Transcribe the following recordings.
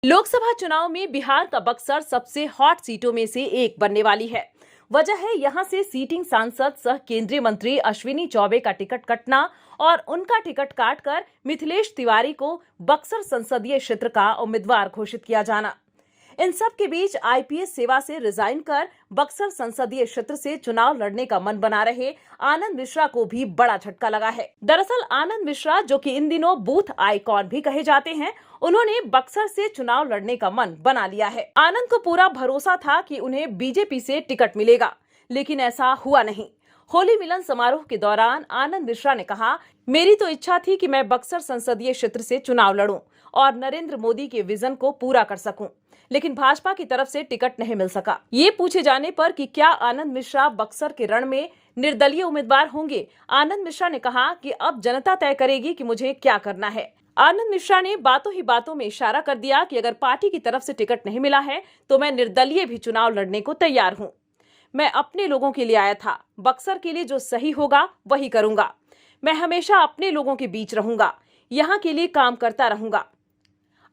लोकसभा चुनाव में बिहार का बक्सर सबसे हॉट सीटों में से एक बनने वाली है। वजह है यहां से सीटिंग सांसद सह केंद्रीय मंत्री अश्विनी चौबे का टिकट कटना और उनका टिकट काटकर मिथिलेश तिवारी को बक्सर संसदीय क्षेत्र का उम्मीदवार घोषित किया जाना। इन सब के बीच आईपीएस सेवा से रिजाइन कर बक्सर संसदीय क्षेत्र से चुनाव लड़ने का मन बना रहे आनंद मिश्रा को भी बड़ा झटका लगा है। दरअसल आनंद मिश्रा, जो कि इन दिनों बूथ आइकॉन भी कहे जाते हैं, उन्होंने बक्सर से चुनाव लड़ने का मन बना लिया है। आनंद को पूरा भरोसा था कि उन्हें बीजेपी से टिकट मिलेगा, लेकिन ऐसा हुआ नहीं। होली मिलन समारोह के दौरान आनंद मिश्रा ने कहा, मेरी तो इच्छा थी कि मैं बक्सर संसदीय क्षेत्र से चुनाव लड़ूं और नरेंद्र मोदी के विजन को पूरा कर सकूं, लेकिन भाजपा की तरफ से टिकट नहीं मिल सका। ये पूछे जाने पर कि क्या आनंद मिश्रा बक्सर के रण में निर्दलीय उम्मीदवार होंगे, आनंद मिश्रा ने कहा कि अब जनता तय करेगी कि मुझे क्या करना है। आनंद मिश्रा ने बातों ही बातों में इशारा कर दिया कि अगर पार्टी की तरफ से टिकट नहीं मिला है तो मैं निर्दलीय भी चुनाव लड़ने को तैयार हूँ। मैं अपने लोगों के लिए आया था, बक्सर के लिए जो सही होगा वही करूंगा। मैं हमेशा अपने लोगों के बीच रहूंगा, यहाँ के लिए काम करता रहूंगा।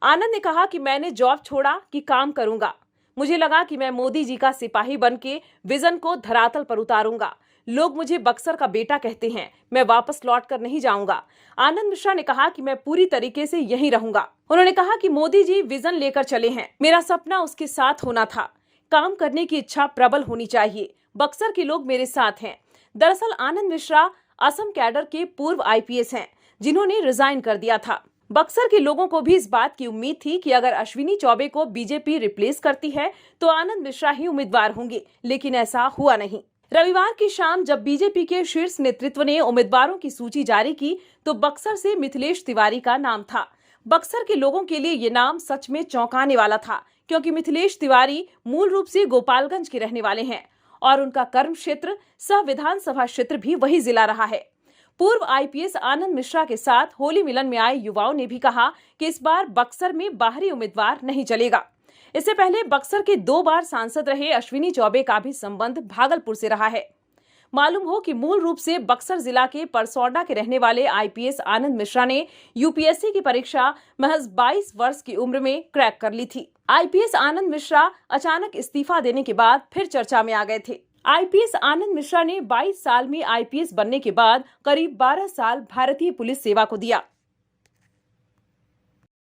आनंद ने कहा कि मैंने जॉब छोड़ा कि काम करूंगा। मुझे लगा कि मैं मोदी जी का सिपाही बनके विजन को धरातल पर उतारूंगा। लोग मुझे बक्सर का बेटा कहते हैं, मैं वापस लौट कर नहीं जाऊंगा। आनंद मिश्रा ने कहा कि मैं पूरी तरीके से यहीं रहूंगा। उन्होंने कहा कि मोदी जी विजन लेकर चले हैं, मेरा सपना उसके साथ होना था। काम करने की इच्छा प्रबल होनी चाहिए। बक्सर के लोग मेरे साथ हैं। दरअसल आनंद मिश्रा असम कैडर के पूर्व आईपीएस हैं, जिन्होंने रिजाइन कर दिया था। बक्सर के लोगों को भी इस बात की उम्मीद थी कि अगर अश्विनी चौबे को बीजेपी रिप्लेस करती है तो आनंद मिश्रा ही उम्मीदवार होंगे, लेकिन ऐसा हुआ नहीं। रविवार की शाम जब बीजेपी के शीर्ष नेतृत्व ने उम्मीदवारों की सूची जारी की तो बक्सर से मिथिलेश तिवारी का नाम था। बक्सर के लोगों के लिए ये नाम सच में चौंकाने वाला था, क्योंकि मिथिलेश तिवारी मूल रूप से गोपालगंज के रहने वाले हैं और उनका कर्म क्षेत्र सह विधानसभा क्षेत्र भी वही जिला रहा है। पूर्व आईपीएस आनंद मिश्रा के साथ होली मिलन में आए युवाओं ने भी कहा कि इस बार बक्सर में बाहरी उम्मीदवार नहीं चलेगा। इससे पहले बक्सर के 2 बार सांसद रहे अश्विनी चौबे का भी संबंध भागलपुर से रहा है। मालूम हो कि मूल रूप से बक्सर जिला के परसौडा के रहने वाले आईपीएस आनंद मिश्रा ने यूपीएससी की परीक्षा महज 22 वर्ष की उम्र में क्रैक कर ली थी। आईपीएस आनंद मिश्रा अचानक इस्तीफा देने के बाद फिर चर्चा में आ गए थे। आईपीएस आनंद मिश्रा ने 22 साल में आईपीएस बनने के बाद करीब 12 साल भारतीय पुलिस सेवा को दिया।